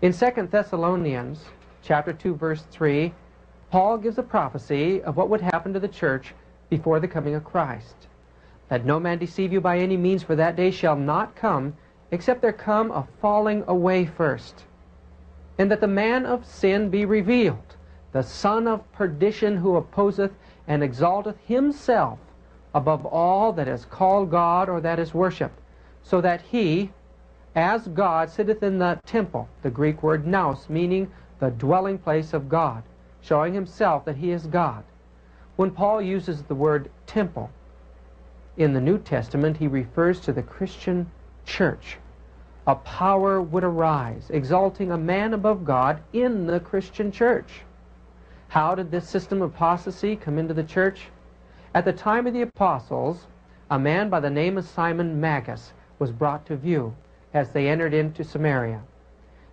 In 2 Thessalonians chapter 2, verse 3, Paul gives a prophecy of what would happen to the church before the coming of Christ. Let no man deceive you by any means, for that day shall not come, except there come a falling away first, and that the man of sin be revealed, the son of perdition, who opposeth and exalteth himself above all that is called God or that is worshipped, so that he, as God, sitteth in the temple, the Greek word nous, meaning the dwelling place of God, showing himself that he is God. When Paul uses the word temple in the New Testament, he refers to the Christian church. A power would arise, exalting a man above God in the Christian church. How did this system of apostasy come into the church? At the time of the apostles, a man by the name of Simon Magus was brought to view as they entered into Samaria.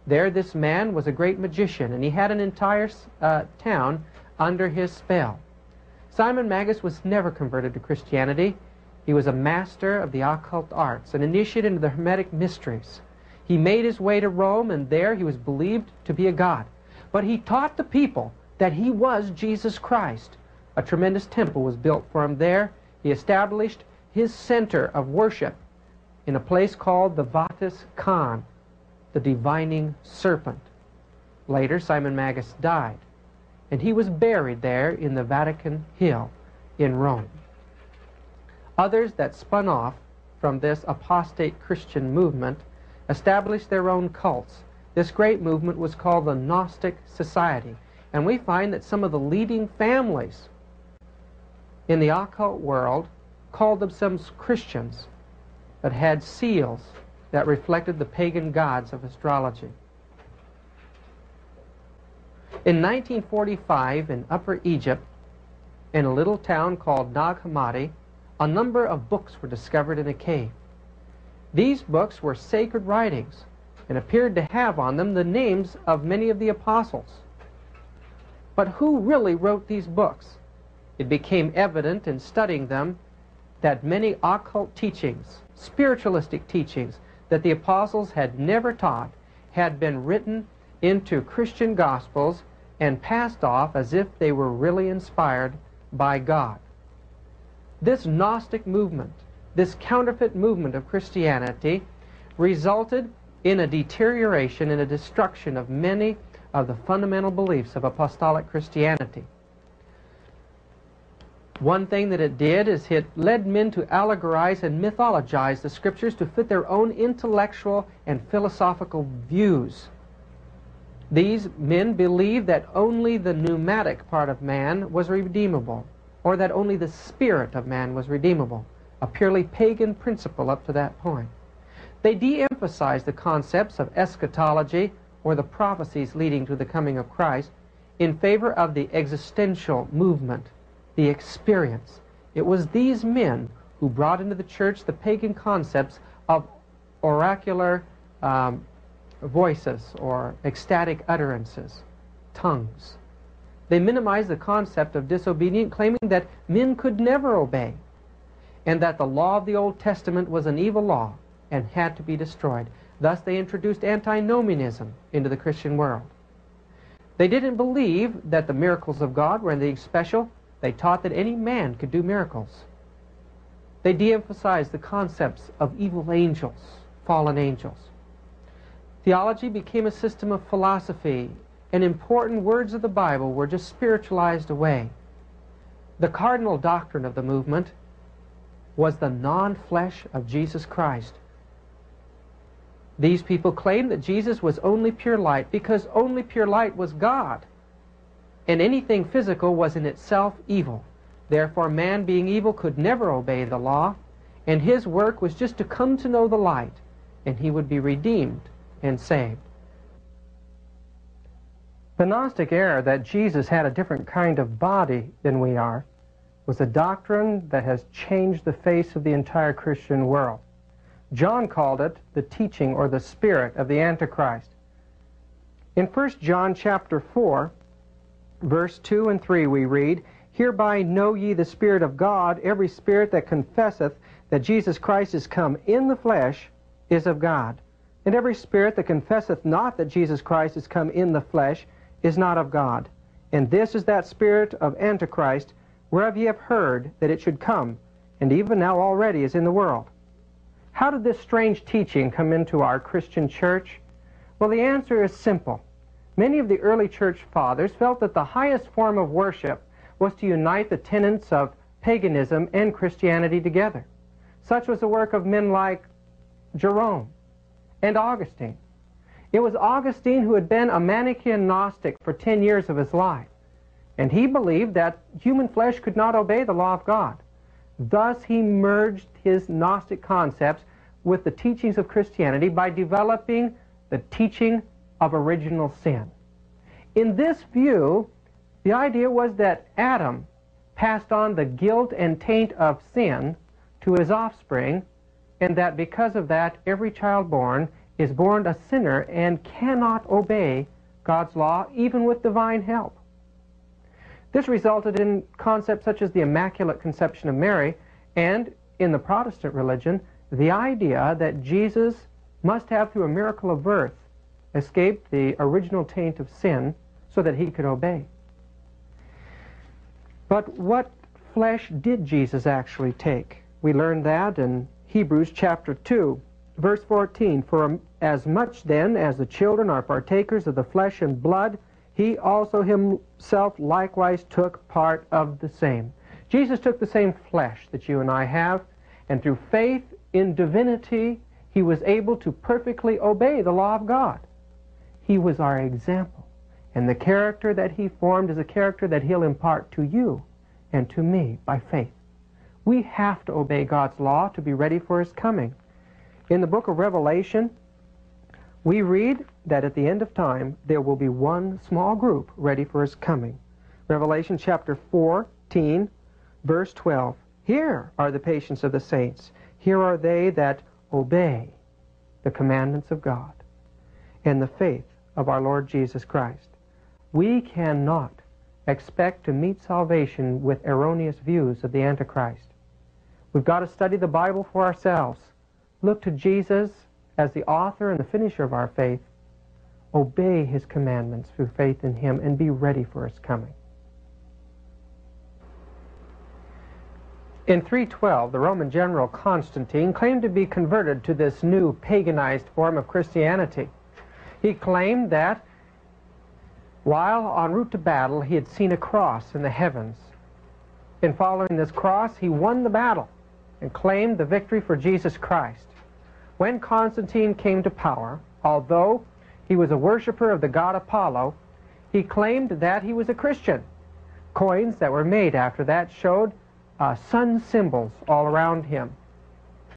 There this man was a great magician, and he had an entire town under his spell. Simon Magus was never converted to Christianity. He was a master of the occult arts, an initiate into the Hermetic mysteries. He made his way to Rome, and there he was believed to be a god. But he taught the people that he was Jesus Christ. A tremendous temple was built for him there. He established his center of worship in a place called the Vatis Khan, the divining serpent. Later, Simon Magus died, and he was buried there in the Vatican Hill in Rome. Others that spun off from this apostate Christian movement established their own cults. This great movement was called the Gnostic Society, and we find that some of the leading families in the occult world called themselves Christians, but had seals that reflected the pagan gods of astrology. In 1945, in Upper Egypt, in a little town called Nag Hammadi, a number of books were discovered in a cave. These books were sacred writings and appeared to have on them the names of many of the apostles. But who really wrote these books? It became evident in studying them that many occult teachings, spiritualistic teachings, that the apostles had never taught had been written into Christian gospels and passed off as if they were really inspired by God. This Gnostic movement, this counterfeit movement of Christianity, resulted in a deterioration and a destruction of many of the fundamental beliefs of apostolic Christianity. One thing that it did is it led men to allegorize and mythologize the Scriptures to fit their own intellectual and philosophical views. These men believed that only the pneumatic part of man was redeemable, or that only the spirit of man was redeemable, a purely pagan principle up to that point. They de-emphasized the concepts of eschatology, or the prophecies leading to the coming of Christ, in favor of the existential movement, the experience. It was these men who brought into the church the pagan concepts of oracular voices or ecstatic utterances, tongues. They minimized the concept of disobedience, claiming that men could never obey, and that the law of the Old Testament was an evil law and had to be destroyed. Thus they introduced antinomianism into the Christian world. They didn't believe that the miracles of God were anything special. They taught that any man could do miracles. They de-emphasized the concepts of evil angels, fallen angels. Theology became a system of philosophy, and important words of the Bible were just spiritualized away. The cardinal doctrine of the movement was the non-flesh of Jesus Christ. These people claimed that Jesus was only pure light because only pure light was God, and anything physical was in itself evil. Therefore, man being evil could never obey the law, and his work was just to come to know the light, and he would be redeemed and saved. The Gnostic error that Jesus had a different kind of body than we are was a doctrine that has changed the face of the entire Christian world. John called it the teaching or the spirit of the Antichrist. In 1 John chapter 4, verse 2 and 3 we read, "Hereby know ye the Spirit of God, every spirit that confesseth that Jesus Christ is come in the flesh is of God. And every spirit that confesseth not that Jesus Christ is come in the flesh is not of God. And this is that spirit of Antichrist, whereof ye have heard that it should come, and even now already is in the world. How did this strange teaching come into our Christian church? Well, the answer is simple. Many of the early church fathers felt that the highest form of worship was to unite the tenets of paganism and Christianity together. Such was the work of men like Jerome and Augustine. It was Augustine who had been a Manichaean Gnostic for 10 years of his life, and he believed that human flesh could not obey the law of God. Thus he merged his Gnostic concepts with the teachings of Christianity by developing the teaching of original sin. In this view, the idea was that Adam passed on the guilt and taint of sin to his offspring, and that because of that, every child born is born a sinner and cannot obey God's law, even with divine help. This resulted in concepts such as the Immaculate Conception of Mary, and in the Protestant religion, the idea that Jesus must have, through a miracle of birth, escaped the original taint of sin so that he could obey. But what flesh did Jesus actually take? We learned that in Hebrews chapter 2, verse 14. For as much then as the children are partakers of the flesh and blood, he also himself likewise took part of the same. Jesus took the same flesh that you and I have, and through faith in divinity, he was able to perfectly obey the law of God. He was our example, and the character that he formed is a character that he'll impart to you and to me by faith. We have to obey God's law to be ready for his coming. In the book of Revelation, we read that at the end of time, there will be one small group ready for his coming. Revelation chapter 14, verse 12. Here are the patience of the saints. Here are they that obey the commandments of God and the faith of our Lord Jesus Christ. We cannot expect to meet salvation with erroneous views of the Antichrist. We've got to study the Bible for ourselves. Look to Jesus as the author and the finisher of our faith. Obey his commandments through faith in him and be ready for his coming. In 312, the Roman general Constantine claimed to be converted to this new paganized form of Christianity. He claimed that while en route to battle, he had seen a cross in the heavens. In following this cross, he won the battle and claimed the victory for Jesus Christ. When Constantine came to power, although he was a worshiper of the god Apollo, he claimed that he was a Christian. Coins that were made after that showed sun symbols all around him.